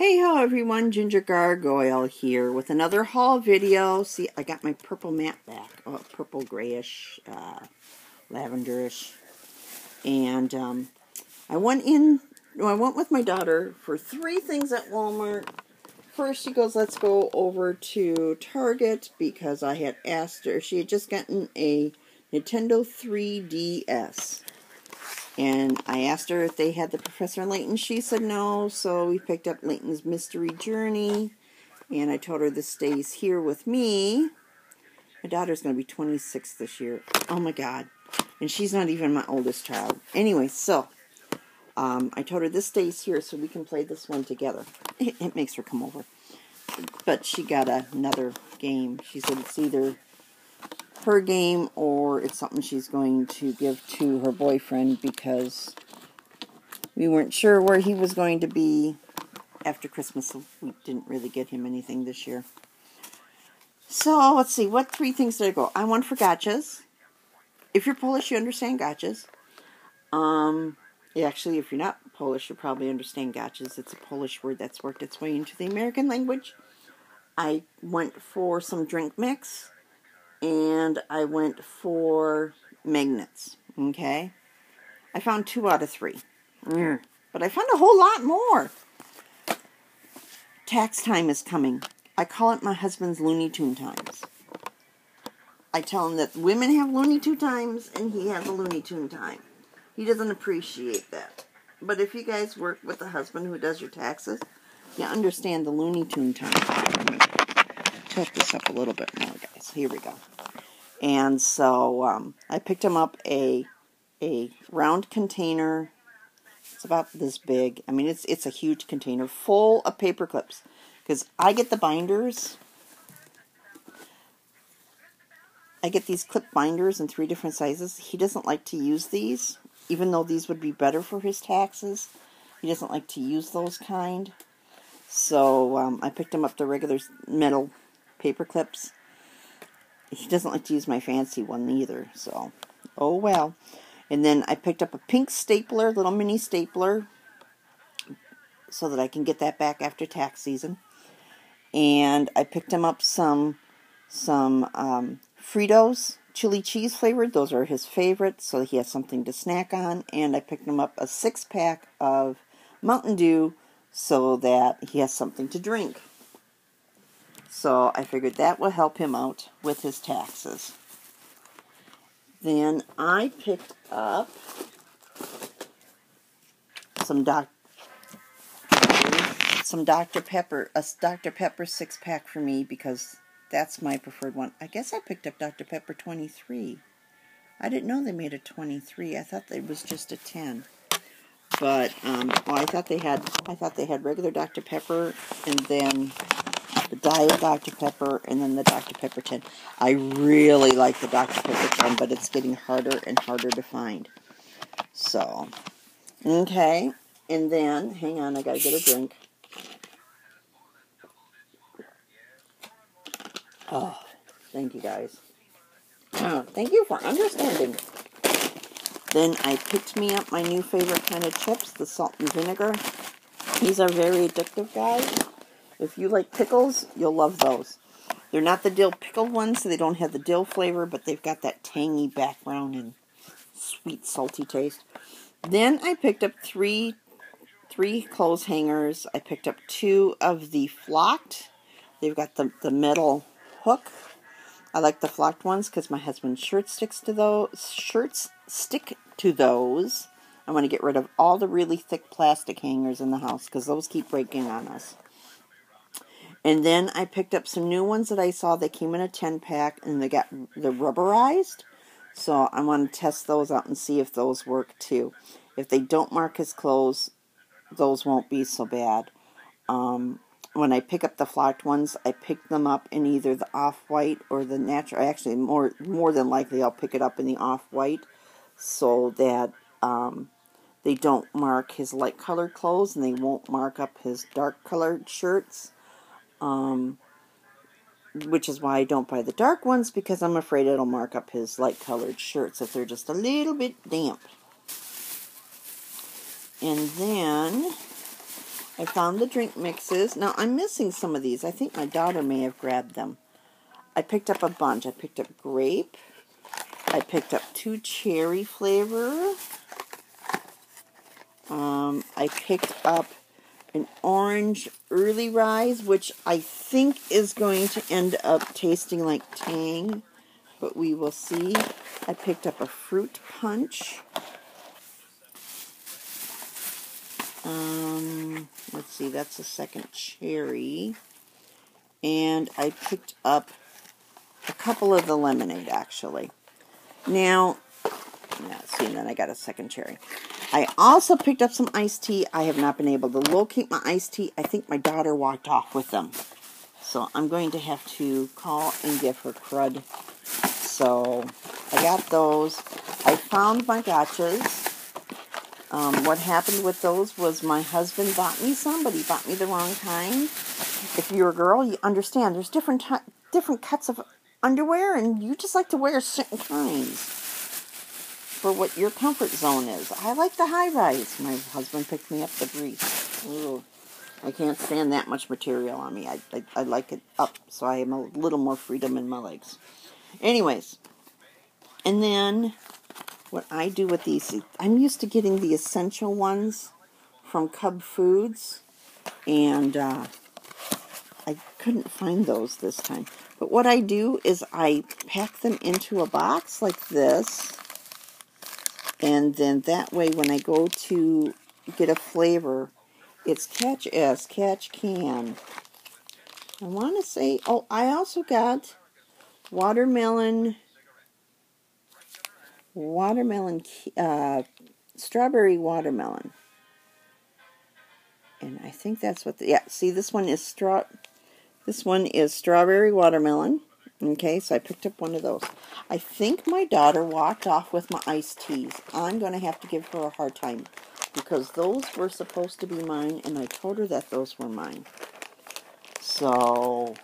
Hey ho everyone, Ginger Gargoyle here with another haul video. See, I got my purple mat back. Oh, purple grayish, lavenderish. And I went with my daughter for 3 things at Walmart. First, she goes, let's go over to Target because I had asked her. She had just gotten a Nintendo 3DS. And I asked her if they had the Professor Layton. She said no, so we picked up Layton's Mystery Journey. And I told her this stays here with me. My daughter's going to be 26 this year. Oh my God. And she's not even my oldest child. Anyway, so I told her this stays here so we can play this one together. It makes her come over. But she got another game. She said it's either her game or it's something she's going to give to her boyfriend because we weren't sure where he was going to be after Christmas, so we didn't really get him anything this year. So let's see, what 3 things did I go? I went for gotchas. If you're Polish, you understand gotchas. Actually, if you're not Polish, you probably understand gotchas. It's a Polish word that's worked its way into the American language. I went for some drink mix. And I went for magnets, okay? I found 2 out of 3. But I found a whole lot more. Tax time is coming. I call it my husband's Looney Tune times. I tell him that women have Looney Tune times, and he has a Looney Tune time. He doesn't appreciate that. But if you guys work with a husband who does your taxes, you understand the Looney Tune time. Tilt this up a little bit more, guys. Here we go. And so I picked him up a round container. It's about this big. I mean, it's a huge container full of paper clips. Because I get the binders. I get these clip binders in 3 different sizes. He doesn't like to use these, even though these would be better for his taxes. He doesn't like to use those kind. So I picked him up the regular metal paper clips. He doesn't like to use my fancy one either, so, oh well. And then I picked up a pink stapler, little mini stapler, so that I can get that back after tax season. And I picked him up some Fritos, chili cheese flavored. Those are his favorites, so he has something to snack on. And I picked him up a 6-pack of Mountain Dew, so that he has something to drink. So I figured that will help him out with his taxes. Then I picked up some Dr. Pepper, a Dr. Pepper 6-pack for me because that's my preferred one. I guess I picked up Dr. Pepper 23. I didn't know they made a 23. I thought it was just a 10. But I thought they had regular Dr. Pepper and then the Diet Dr. Pepper, and then the Dr. Pepper 10. I really like the Dr. Pepper 10, but it's getting harder and harder to find. So, okay. And then, hang on, I gotta get a drink. Oh, thank you guys. Thank you for understanding. Then I picked me up my new favorite kind of chips, the salt and vinegar. These are very addictive, guys. If you like pickles, you'll love those. They're not the dill pickled ones, so they don't have the dill flavor, but they've got that tangy background and sweet, salty taste. Then I picked up three clothes hangers. I picked up 2 of the flocked. They've got the metal hook. I like the flocked ones because my husband's shirts stick to those. I want to get rid of all the really thick plastic hangers in the house because those keep breaking on us. And then I picked up some new ones that I saw. They came in a 10-pack, and they're rubberized. So I want to test those out and see if those work too. If they don't mark his clothes, those won't be so bad. When I pick up the flocked ones, I pick them up in either the off-white or the natural. Actually, more than likely, I'll pick it up in the off-white so that they don't mark his light-colored clothes and they won't mark up his dark-colored shirts. Which is why I don't buy the dark ones, because I'm afraid it'll mark up his light-colored shirts if they're just a little bit damp. And then I found the drink mixes. Now, I'm missing some of these. I think my daughter may have grabbed them. I picked up a bunch. I picked up grape. I picked up 2 cherry flavor. I picked up an orange early rise, which I think is going to end up tasting like Tang, but we will see. I picked up a fruit punch. Let's see, that's the second cherry. And I picked up a couple of the lemonade, actually. Now, let's see, and then I got a second cherry. I also picked up some iced tea. I have not been able to locate my iced tea. I think my daughter walked off with them. So I'm going to have to call and give her crud. So I got those. I found my gotchas. What happened with those was my husband bought me some, but he bought me the wrong kind. If you're a girl, you understand there's different cuts of underwear, and you just like to wear certain kinds for what your comfort zone is. I like the high-rise. My husband picked me up the brief. Ooh, I can't stand that much material on me. I like it up, so I have a little more freedom in my legs. Anyways, and then what I do with these, I'm used to getting the essential ones from Cub Foods, and I couldn't find those this time. But what I do is I pack them into a box like this, and then that way when I go to get a flavor, it's catch as catch can. I want to say, oh, I also got strawberry watermelon. And I think that's what see, this one is strawberry watermelon. Okay, so I picked up one of those. I think my daughter walked off with my iced teas. I'm going to have to give her a hard time because those were supposed to be mine, and I told her that those were mine. So,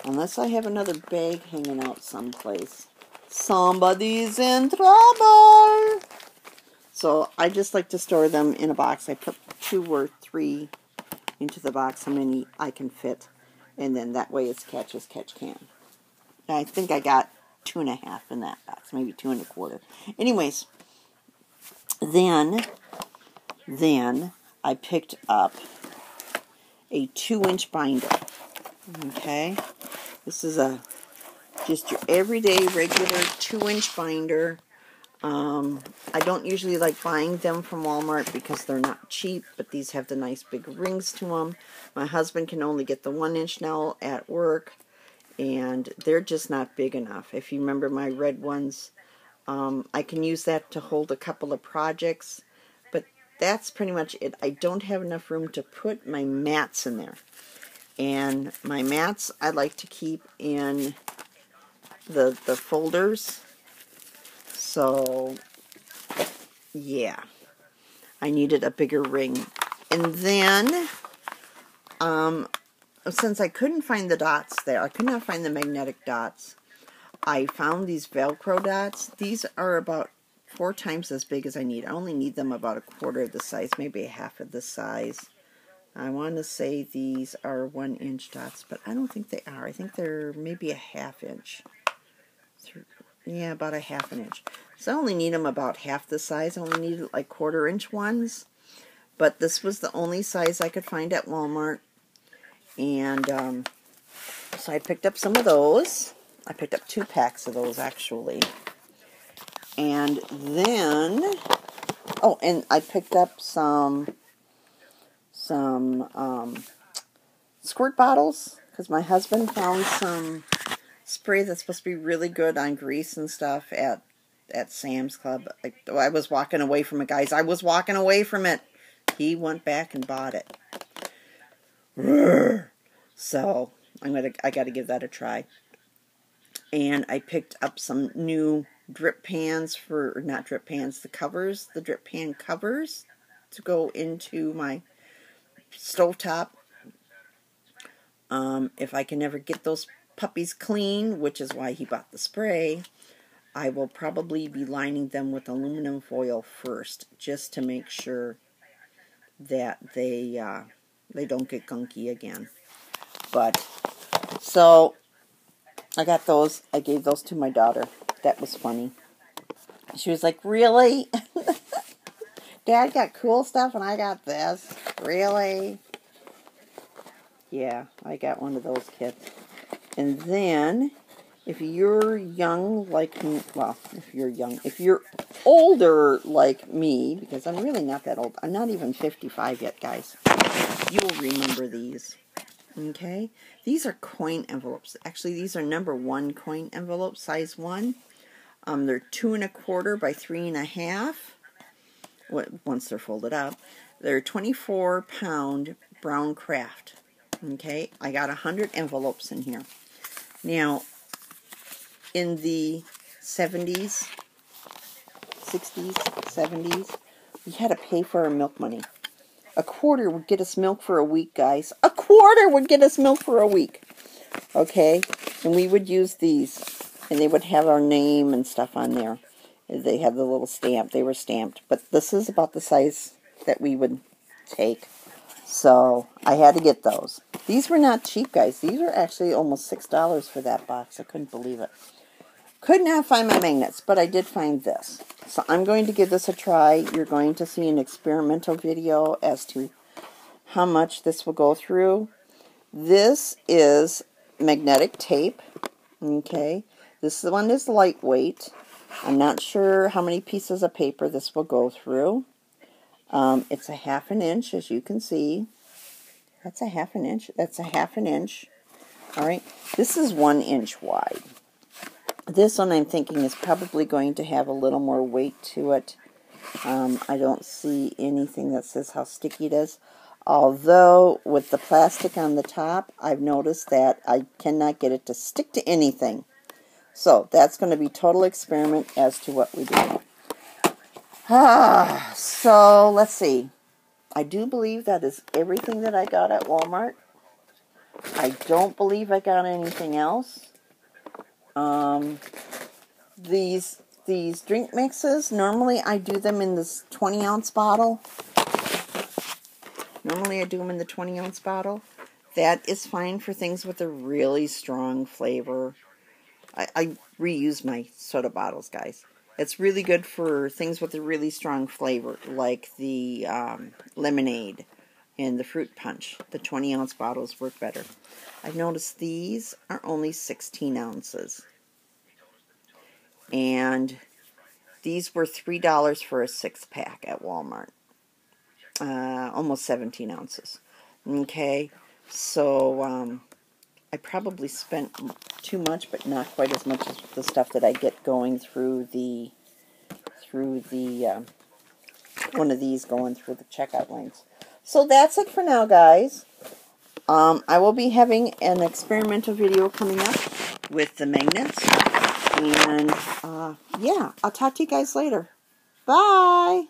unless I have another bag hanging out someplace, somebody's in trouble. So, I just like to store them in a box. I put 2 or 3 into the box, how many I can fit. And then that way it's catch as catch can. I think I got 2.5 in that box, maybe 2 1/4. Anyways, then I picked up a 2-inch binder. Okay, this is just your everyday regular 2-inch binder. I don't usually like buying them from Walmart because they're not cheap, but these have the nice big rings to them. My husband can only get the 1-inch now at work, and they're just not big enough. If you remember my red ones, I can use that to hold a couple of projects, but that's pretty much it. I don't have enough room to put my mats in there. And my mats I like to keep in the folders. So, yeah, I needed a bigger ring. And then, since I couldn't find the dots there, I could not find the magnetic dots, I found these Velcro dots. These are about 4 times as big as I need. I only need them about 1/4 of the size, maybe 1/2 of the size. I want to say these are 1-inch dots, but I don't think they are. I think they're maybe 1/2 inch. Yeah, about 1/2 inch. So I only need them about half the size. I only needed like 1/4 inch ones. But this was the only size I could find at Walmart. And so I picked up some of those. I picked up 2 packs of those, actually. And then, oh, and I picked up some squirt bottles, because my husband found some spray that's supposed to be really good on grease and stuff at Sam's Club. I was walking away from it, guys. I was walking away from it. He went back and bought it. So I got to give that a try. And I picked up some new drip pans not drip pans, the drip pan covers to go into my stovetop. If I can never get those puppies clean, which is why he bought the spray, I will probably be lining them with aluminum foil first, just to make sure that they don't get gunky again. But, so, I got those. I gave those to my daughter. That was funny. She was like, really? Dad got cool stuff and I got this? Really? Yeah, I got one of those kits. And then, if you're young like me, well, if you're older like me, because I'm really not that old. I'm not even 55 yet, guys. You will remember these. Okay? These are coin envelopes. Actually, these are #1 coin envelopes, size 1. They're 2 1/4 by 3 1/2. Once they're folded up. They're 24-pound brown craft. Okay? I got 100 envelopes in here. Now, in the 70s, 60s, 70s, we had to pay for our milk money. A quarter would get us milk for a week, guys. A quarter would get us milk for a week. Okay? And we would use these. And they would have our name and stuff on there. They had the little stamp. They were stamped. But this is about the size that we would take. So, I had to get those. These were not cheap, guys. These were actually almost $6 for that box. I couldn't believe it. Could not find my magnets, but I did find this. So I'm going to give this a try. You're going to see an experimental video as to how much this will go through. This is magnetic tape. Okay. This one is lightweight. I'm not sure how many pieces of paper this will go through. It's a 1/2 inch, as you can see. That's a 1/2 inch. That's a 1/2 inch. All right. This is 1 inch wide. This one I'm thinking is probably going to have a little more weight to it. I don't see anything that says how sticky it is. Although, with the plastic on the top, I've noticed that I cannot get it to stick to anything. So, that's going to be total experiment as to what we do. So, let's see. I do believe that is everything that I got at Walmart. I don't believe I got anything else. These drink mixes, normally I do them in this 20-ounce bottle. Normally I do them in the 20-ounce bottle. That is fine for things with a really strong flavor. I reuse my soda bottles, guys. It's really good for things with a really strong flavor, like the lemonade and the fruit punch. The 20-ounce bottles work better. I've noticed these are only 16 ounces. And these were $3 for a 6-pack at Walmart. Almost 17 ounces. Okay, so I probably spent too much, but not quite as much as the stuff that I get going through the one of these going through the checkout lanes. So that's it for now, guys. I will be having an experimental video coming up with the magnets. And, yeah, I'll talk to you guys later. Bye!